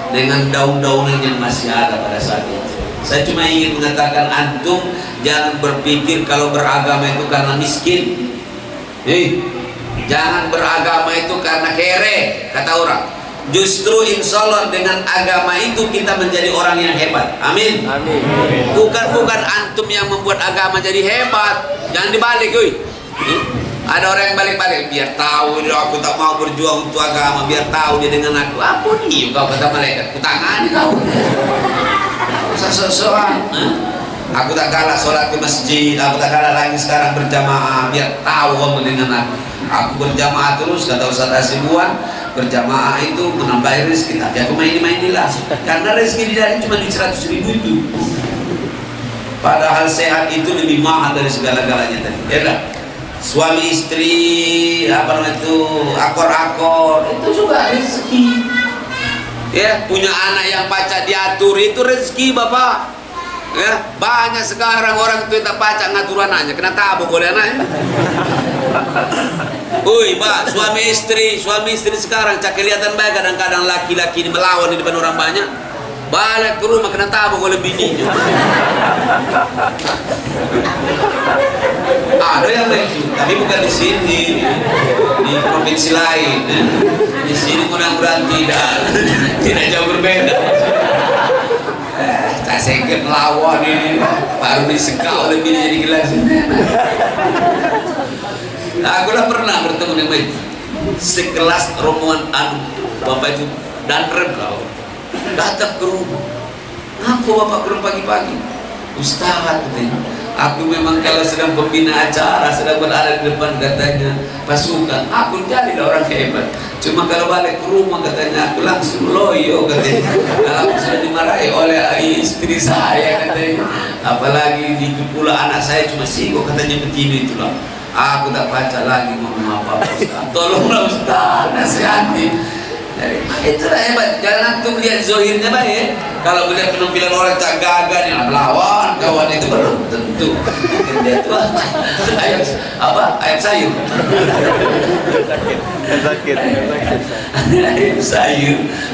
dengan daun-daunan yang masih ada pada saat itu. Saya cuma ingin mengatakan antum jangan berpikir kalau beragama itu karena miskin. Jangan beragama itu karena kere, kata orang. Justru insya Allah dengan agama itu kita menjadi orang yang hebat. Amin. Amin. Bukan antum yang membuat agama jadi hebat. Jangan dibalik, Ada orang yang balik-balik, biar tahu aku tak mau berjuang untuk agama, biar tahu dia dengan aku. Ampun nih, kau kata malaikat, kutangani kau. Seseorang, aku tak kalah sholat di masjid, aku tak kalah lagi sekarang berjamaah, biar tahu kamu dengan aku. Aku berjamaah terus, kata Ustaz Hasibuan, berjamaah itu menambah rezeki. Tapi aku main-mainilah, karena rezeki di dalam cuma di 100.000 itu. Padahal sehat itu lebih mahal dari segala-galanya tadi. Ya dah. Suami istri akor-akor itu juga rezeki. Ya, punya anak yang pacak diatur itu rezeki, Bapak. Ya, banyak sekarang orang tua tak pacak ngatur anaknya, kena tabok oleh anaknya. Pak, suami istri sekarang cak kelihatan baik, kadang-kadang laki-laki ini melawan di depan orang banyak. Balik ke rumah kena tabok oleh bininya. Ada yang begitu, tapi bukan di sini, di provinsi lain. Di sini mudah-mudahan tidak jauh berbeda. Tak sengket melawan ini, baru disekal lebih jadi gelas. Aku dah pernah bertemu dengan sekelas rombongan bapak itu dan reblau datang ke rumah. Apa bapak ke rumah pagi-pagi? Ustaz katanya, aku memang kalau sedang pembina acara, sedang berada di depan katanya pasukan, aku jadi orang hebat. Cuma kalau balik ke rumah katanya aku langsung loyo katanya. Kalau aku sudah dimarahi oleh istri saya katanya, apalagi di pula anak saya cuma singgung katanya begini itulah. Aku tak baca lagi ngomong apa-apa Ustaz. Tolonglah Ustaz, nasihati. Itulah hebat, jangan antum lihat zohirnya baik. Kalau melihat penampilan orang tak gagah yang melawan kawan itu belum tentu. Dia itu ayam apa? Ayam sayur.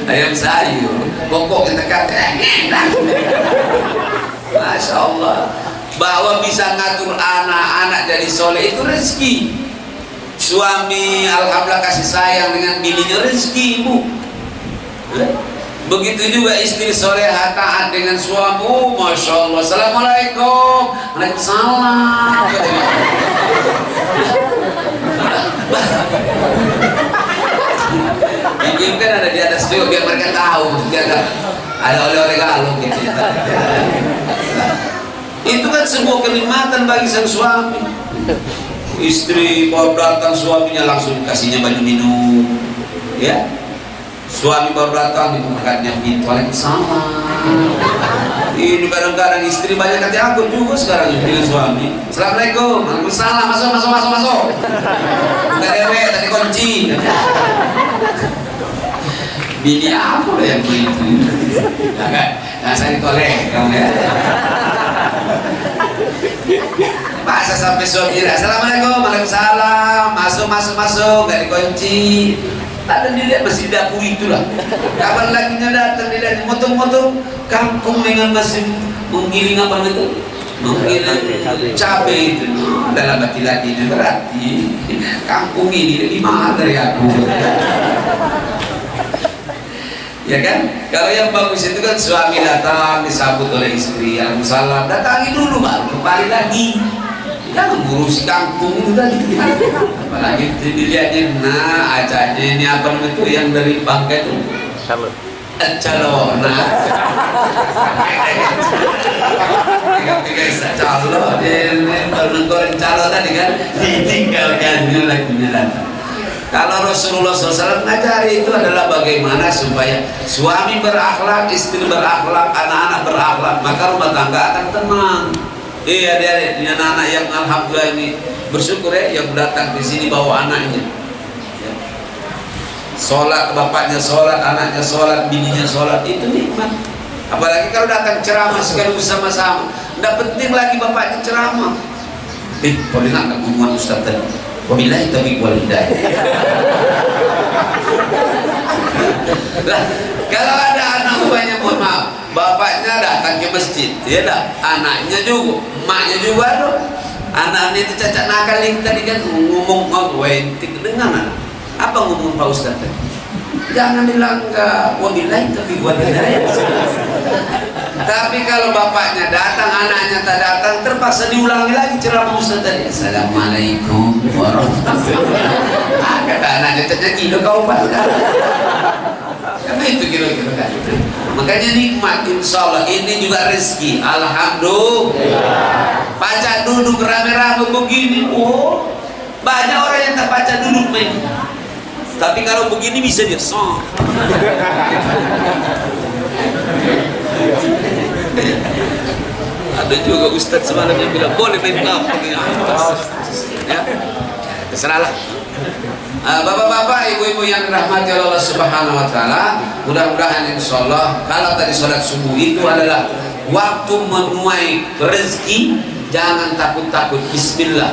Ayam sayur. Pokok kita kata enak. Masya Allah. Bahwa bisa ngatur anak-anak jadi soleh itu rezeki. Suami alhamdulillah kasih sayang dengan bininya, rezeki ibu. Begitu juga istri soleha taat dengan suami. Masya Allah. Assalamualaikum. Waalaikumsalam. Ini kan ada di atas juga biar mereka tahu ada oleh-oleh galung gitu. Itu kan sebuah kenikmatan bagi sang suami. Istri baru datang, suaminya langsung kasihnya baju minum, ya. Suami baru datang dibukakannya pintu, Waalaikumsalam. Ini kadang-kadang istri banyak kata aku juga sekarang dengan suami. Assalamualaikum, Waalaikumsalam, masuk. Bukan dewe, tadi kunci. Bini aku lah yang begitu. Ya kan? Nah, saya ditoleh kamu ya. Masa sampai suami Assalamualaikum, Waalaikumsalam, masuk, gak dikunci. Ada dilihat masih di dapur itulah. Kapan lakinya datang dilihat motong-motong kangkung dengan masih menggiling apa itu? Menggiling cabai itu. Dalam hati lakinya berarti kangkung ini lebih mahal dari aku. Ya kan? Kalau yang bagus itu kan suami datang disambut oleh istri, Waalaikumsalam, datangi dulu baru kembali lagi. Jangan ngurusi kangkung itu tadi. Apalagi dilihatnya, nah acanya ini apa itu yang dari Bangka itu? Calo. Nah, calo dia goreng calo tadi kan ditinggalkan lagunya datang. Kalau Rasulullah SAW mengajari itu adalah bagaimana supaya suami berakhlak, istri berakhlak, anak-anak berakhlak, maka rumah tangga akan tenang. Iya, dia anak-anak yang alhamdulillah ini bersyukur ya, yang datang di sini bawa anaknya. Ya. Sholat, bapaknya sholat, anaknya sholat, bininya sholat, itu nikmat. Apalagi kalau datang ceramah sekaligus sama-sama, tidak penting lagi bapaknya ceramah. Boleh nggak ngomong Ustaz tadi? Wabillahi taufiq wal hidayah. Lah, kalau ada anak banyak, mohon maaf, bapaknya datang ke masjid, ya dah, anaknya juga, emaknya juga tuh. Anaknya itu cacat nakal yang tadi kan ngomong wentik dengan anak. Apa ngomong Pak Ustaz tadi? Jangan dilanggar. Wabillahi taufiq wal hidayah. Tapi kalau bapaknya datang, anaknya tak datang, terpaksa diulangi lagi ceramah Ustaz tadi. Assalamualaikum warahmatullahi wabarakatuh. Kata anaknya, cacat kilo kau Pak. Karena itu kira-kira kan. Makanya nikmat, insya Allah ini juga rezeki. Alhamdulillah. Baca duduk rame-rame begini, oh banyak orang yang tak baca duduk main. Tapi kalau begini bisa dia song. Ada juga Ustadz semalam yang bilang boleh main apa di atas. Ya, terserahlah. Bapak-bapak, ibu-ibu yang dirahmati Allah Subhanahu Wa Taala, mudah-mudahan insya Allah kalau tadi sholat subuh itu adalah waktu menuai rezeki, jangan takut-takut. Bismillah.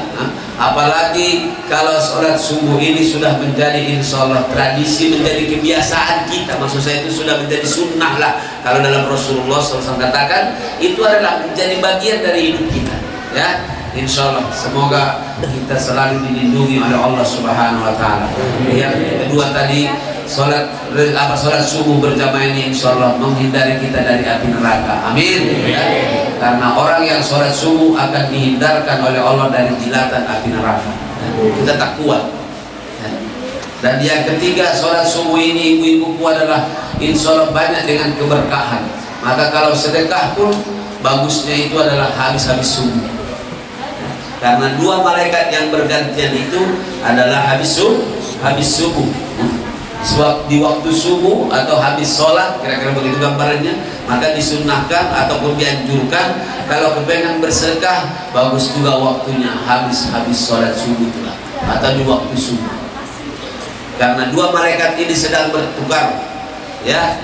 Apalagi kalau sholat subuh ini sudah menjadi insya Allah tradisi, menjadi kebiasaan kita. Maksud saya itu sudah menjadi sunnah lah. Kalau dalam Rasulullah SAW katakan itu adalah menjadi bagian dari hidup kita. Ya, Insya Allah semoga kita selalu dilindungi oleh Allah Subhanahu Wa Taala. Yang kedua tadi sholat subuh berjamaah ini insya Allah menghindari kita dari api neraka. Amin. Ya. Karena orang yang sholat subuh akan dihindarkan oleh Allah dari jilatan api neraka. Kita tak kuat. Dan yang ketiga, sholat subuh ini ibu-ibuku adalah insya Allah banyak dengan keberkahan. Maka kalau sedekah pun bagusnya itu adalah habis-habis subuh. Karena dua malaikat yang bergantian itu adalah habis subuh. Sebab di waktu subuh atau habis sholat, kira-kira begitu gambarannya, maka disunnahkan ataupun dianjurkan kalau kepengen bersedekah, bagus juga waktunya habis sholat subuh itulah, atau di waktu subuh. Karena dua malaikat ini sedang bertukar, ya,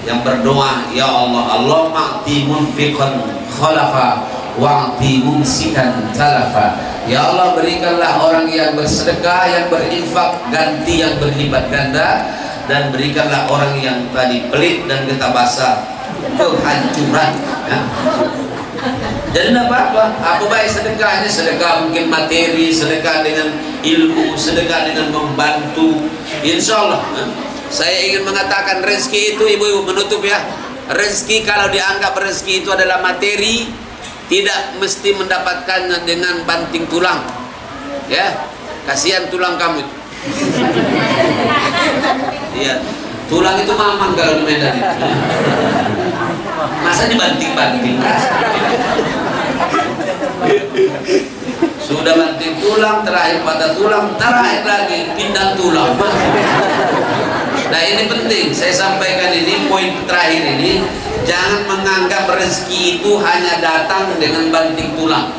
yang berdoa, ya Allah, Allah ma'ti munfiqan khalafa wa'ti mumsikan talafa. Ya Allah, berikanlah orang yang bersedekah, yang berinfak, ganti yang berlipat ganda, dan berikanlah orang yang tadi pelit dan getah basa kehancuran, ya. Jadi tidak apa-apa, apa baik sedekahnya, sedekah mungkin materi, sedekah dengan ilmu, sedekah dengan membantu. Insya Allah, saya ingin mengatakan rezeki itu, ibu-ibu menutup ya, rezeki kalau dianggap rezeki itu adalah materi, tidak mesti mendapatkannya dengan banting tulang, ya. Kasihan tulang kamu itu. Iya, tulang itu mamang kalau di Medan itu. Masa dibanting-banting? Sudah banting tulang, terakhir patah tulang, terakhir lagi pindah tulang. Nah ini penting, saya sampaikan ini poin terakhir ini. Jangan menganggap rezeki itu hanya datang dengan banting tulang.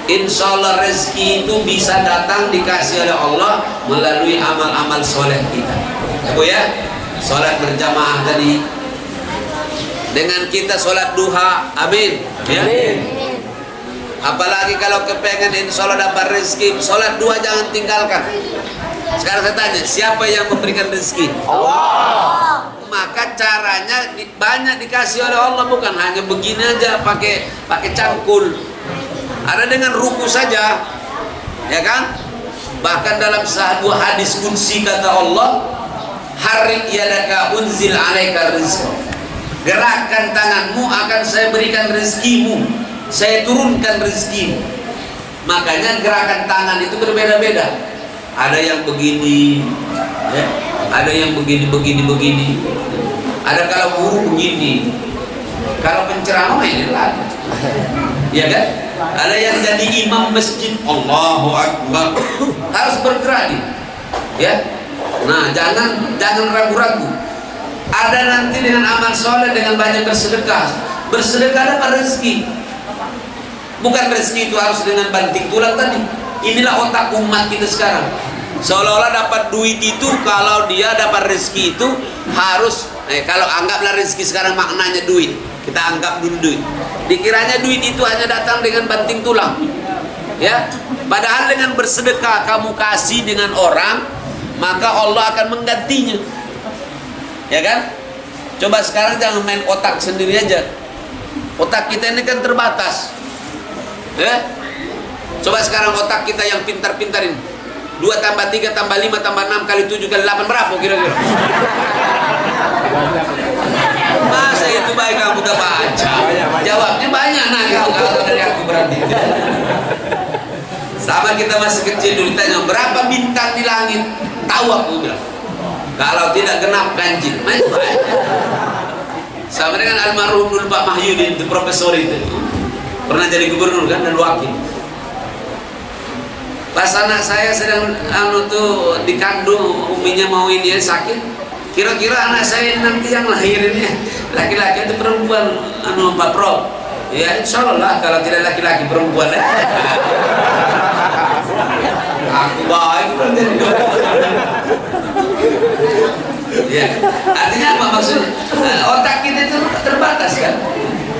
Insya Allah rezeki itu bisa datang dikasih oleh Allah melalui amal-amal soleh kita. Bu ya, sholat berjamaah tadi, dengan kita sholat duha, amin. Ya? Amin. Apalagi kalau kepengen insya Allah dapat rezeki, sholat duha jangan tinggalkan. Sekarang saya tanya, siapa yang memberikan rezeki? Allah. Maka caranya banyak dikasih oleh Allah, bukan hanya begini aja pakai cangkul. Ada dengan ruku saja, ya kan? Bahkan dalam sebuah hadis qudsi kata Allah, "Harrik yadaka unzil alaika rizq." Gerakkan tanganmu akan saya berikan rezekimu, saya turunkan rezekimu. Makanya gerakan tangan itu berbeda-beda. Ada yang begini, ya. Ada yang begini. Ada kalau guru begini, kalau penceramah ini lagi, ya kan? Ada yang jadi imam masjid, Allahu Akbar, harus bergerak dia, ya. Nah, jangan ragu-ragu. Ada nanti dengan amal soleh, dengan banyak bersedekah dapat rezeki. Bukan rezeki itu harus dengan banting tulang tadi. Inilah otak umat kita sekarang. Seolah-olah dapat duit itu, kalau dia dapat rezeki itu harus, kalau anggaplah rezeki sekarang maknanya duit, kita anggap dulu duit. Dikiranya duit itu hanya datang dengan banting tulang, ya. Padahal dengan bersedekah kamu kasih dengan orang, maka Allah akan menggantinya, ya kan? Coba sekarang jangan main otak sendiri aja. Otak kita ini kan terbatas, ya. Coba sekarang otak kita yang pintar-pintar ini, 2 tambah 3 tambah 5 tambah 6 kali 7 kali 8 berapa kira-kira? Masa itu baik kamu udah baca? Jawabnya banyak. Nah kalau dari aku berarti. Sama kita masih kecil dulu ditanya berapa bintang di langit, tahu aku bilang. Kalau tidak genap ganjil, nah itu banyak. Sama dengan almarhum dulu Pak Mahyudin, itu profesor itu, pernah jadi gubernur kan dan wakil. Pas anak saya sedang tuh dikandung, uminya mau ini sakit. Kira-kira anak saya nanti yang lahir ini laki-laki atau perempuan, Pak Prof? Ya insya Allah kalau tidak laki-laki perempuan. Aku baik berarti. Ya, artinya apa maksudnya? Otak kita itu terbatas kan.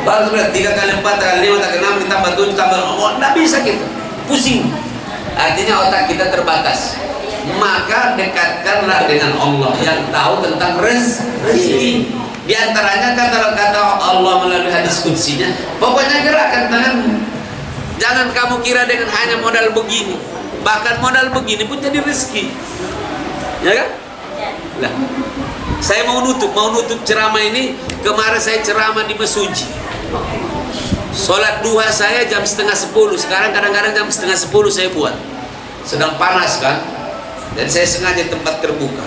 Baru 3 kali 4 kali 5 kali 6 ditambah 7 tambah, nggak bisa gitu, pusing. Artinya otak kita terbatas. Maka dekatkanlah dengan Allah yang tahu tentang rezeki. Di antaranya kata Allah melalui hadis qudsinya, pokoknya gerakkan tanganmu. Jangan kamu kira dengan hanya modal begini, bahkan modal begini pun jadi rezeki, ya kan? Nah, saya mau nutup ceramah ini. Kemarin saya ceramah di Mesuji. Sholat duha saya jam 9:30. Sekarang kadang-kadang jam 9:30 saya buat. Sedang panas kan? Dan saya sengaja tempat terbuka.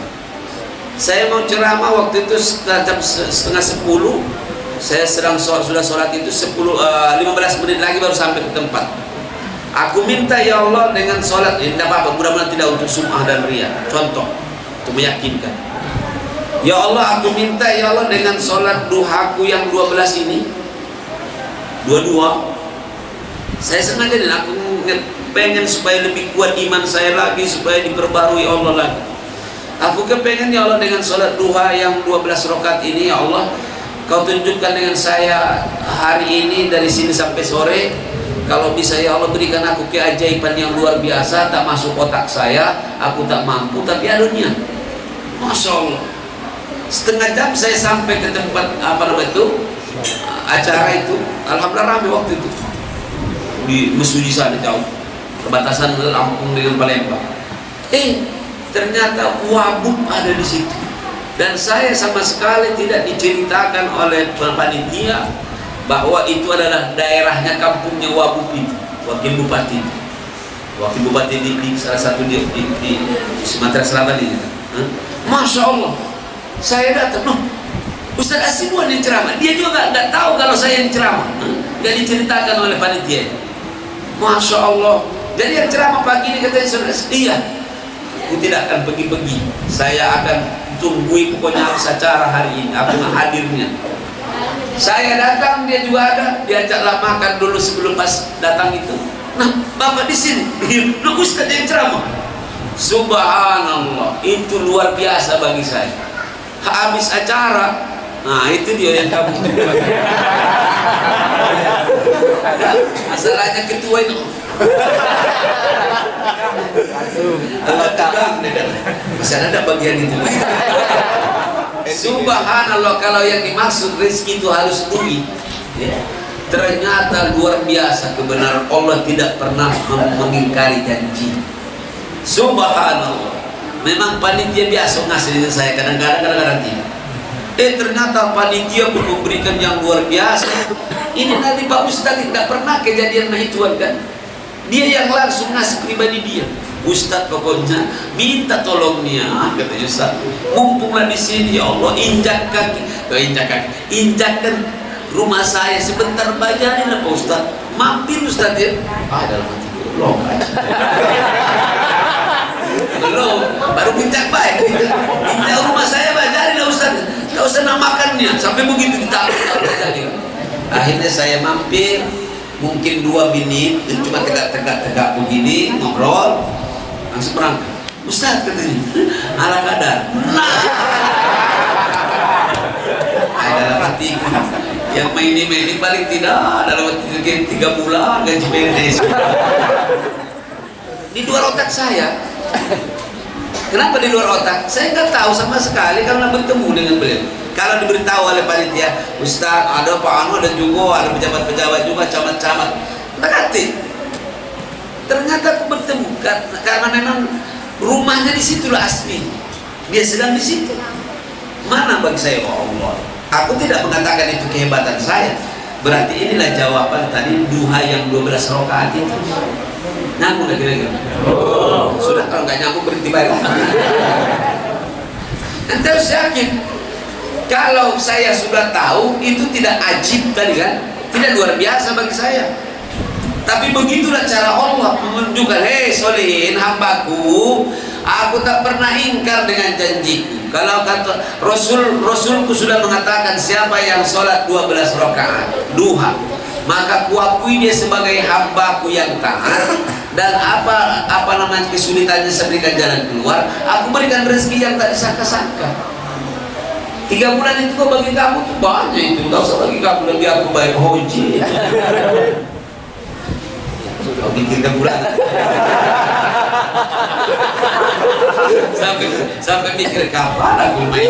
Saya mau ceramah waktu itu jam 9:30. Saya sudah sholat itu 15 menit lagi baru sampai ke tempat. Aku minta ya Allah dengan sholat ini, tidak apa-apa, mudah-mudahan tidak untuk sum'ah dan riya. Contoh untuk meyakinkan. Ya Allah, aku minta ya Allah dengan sholat duhaku yang 12 ini, 22. Saya sengaja dan aku pengen supaya lebih kuat iman saya lagi, supaya diperbarui Allah lagi. Aku kepengen ya Allah dengan sholat duha yang 12 rakaat ini, ya Allah Kau tunjukkan dengan saya hari ini dari sini sampai sore. Kalau bisa ya Allah berikan aku keajaiban yang luar biasa, tak masuk otak saya, aku tak mampu, tapi ada niat. Masya Allah. Setengah jam saya sampai ke tempat acara itu. Alhamdulillah ramai waktu itu di Mesuji sana, jauh perbatasan Lampung dengan Palembang. Ternyata wabuk ada di situ. Dan saya sama sekali tidak diceritakan oleh panitia bahwa itu adalah daerahnya, kampungnya Wabub itu, wakil bupati di salah satu di Sumatera Selatan ini. Masya Allah, saya datang, Ustaz Asibuan yang ceramah, dia juga nggak tahu kalau saya yang ceramah, nggak diceritakan oleh panitia. Masya Allah. Jadi yang ceramah pagi ini katanya, iya, aku tidak akan pergi-pergi, saya akan tunggui pokoknya harus acara hari ini, aku hadirnya. Saya datang, dia juga ada, diajaklah makan dulu sebelum pas datang itu. Nah, Bapak di sini, lu Ustaz yang ceramah. Subhanallah, itu luar biasa bagi saya. Habis acara, nah itu dia yang kamu. Masalahnya ketua itu. Bisa ada bagian itu. Subhanallah, kalau yang dimaksud rezeki itu harus duit, ya. Ternyata luar biasa kebenaran Allah tidak pernah mengingkari janji. Subhanallah. Memang panitia biasa ngasih dengan saya, kadang-kadang tidak. Ternyata panitia pun memberikan yang luar biasa. Ini nanti Pak Ustadz tidak pernah kejadian ituan kan? Dia yang langsung ngasih pribadi dia. Ustadz pokoknya minta tolongnya, kata Ustadz, mumpunglah di sini ya Allah, injakkan rumah saya sebentar, bayarin Pak Ustadz, mampir Ustadz ya. Dalam hati belum baru minta baik, minta rumah saya bayarin Ustadz, nggak usah namakannya, sampai begitu ditaruh jadi. Akhirnya saya mampir, mungkin 2 menit, cuma tegak-tegak begini, ngobrol, langsung berangkat. Ustaz katanya, ala kadar. Dalam hati, yang main paling tidak dalam hati 3 bulan gaji PNS. Di luar otak saya. Kenapa di luar otak? Saya nggak tahu sama sekali karena bertemu dengan beliau. Kalau diberitahu oleh panitia, Ustaz ada Pak Anu, ada juga, ada pejabat-pejabat juga, camat-camat, berarti ternyata aku bertemu karena memang rumahnya di situ lah asli, dia sedang di situ. Mana bagi saya, oh Allah, aku tidak mengatakan itu kehebatan saya. Berarti inilah jawaban tadi duha yang 12 rakaat itu. Nyambung lagi kira-kira? Sudah, kalau nggak nyambung berhenti bayar. Nanti harus yakin. Kalau saya sudah tahu, itu tidak ajib tadi kan, tidak luar biasa bagi saya. Tapi begitulah cara Allah menunjukkan, hei solihin hambaku, aku tak pernah ingkar dengan janjiku. Kalau kata Rasulku sudah mengatakan, siapa yang sholat 12 rakaat duha, maka kuakui dia sebagai hambaku yang taat, dan apa namanya kesulitannya saya berikan jalan keluar, aku berikan rezeki yang tak disangka-sangka. 3 bulan itu kok bagi kamu tuh banyak itu, nggak usah bagi kamu, lebih aku bayar hoji. Kau pikir 3 bulan? sampai mikir kapan aku main.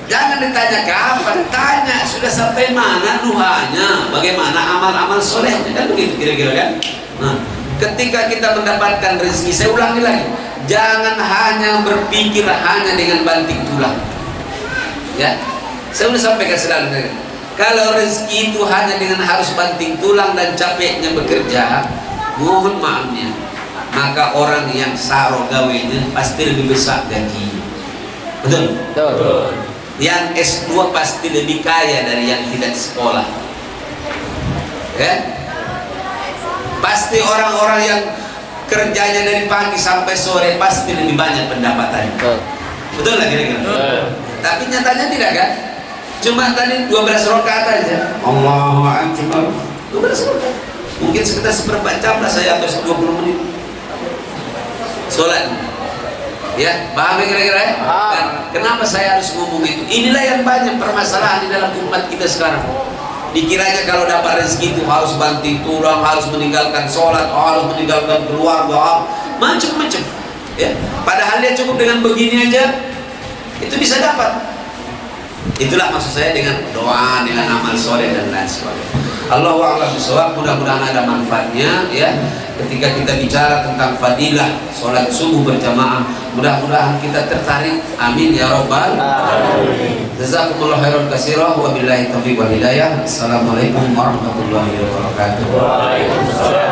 Jangan ditanya kapan, tanya sudah sampai mana duhanya, bagaimana amal-amal solehnya, kan begitu kira-kira kan. Nah, ketika kita mendapatkan rezeki, saya ulangi lagi, jangan hanya berpikir hanya dengan banting tulang. Ya, saya sudah sampaikan selalu. Kalau rezeki itu hanya dengan harus banting tulang dan capeknya bekerja, mohon maafnya, maka orang yang saro gawenya pasti lebih besar gajinya. Betul? Betul. Yang S2 pasti lebih kaya dari yang tidak sekolah. Ya? Pasti orang-orang yang kerjanya dari pagi sampai sore pasti lebih banyak pendapatannya. Betul lah kira-kira? Tapi nyatanya tidak kan? Cuma tadi 12 rakaat aja. Allahu Akbar. 12 rakaat. Mungkin sekitar seperempat jam lah saya atau 20 menit. Sholat. Ya, paham kira-kira ya? Dan kenapa saya harus ngomong itu? Inilah yang banyak permasalahan di dalam umat kita sekarang. Dikiranya kalau dapat rezeki itu harus banting tulang, harus meninggalkan sholat, harus meninggalkan keluarga, macam-macam. Ya, padahal dia cukup dengan begini aja, itu bisa dapat. Itulah maksud saya dengan doa, dengan amal soleh dan lain sebagainya. Allahu a'lam bishawab. Mudah-mudahan ada manfaatnya ya. Ketika kita bicara tentang fadilah sholat subuh berjamaah, mudah-mudahan kita tertarik. Amin ya rabbal alamin. Jazakumullah khairan katsira wa billahi taufiq wal hidayah. Assalamualaikum warahmatullahi wabarakatuh. Waalaikumsalam.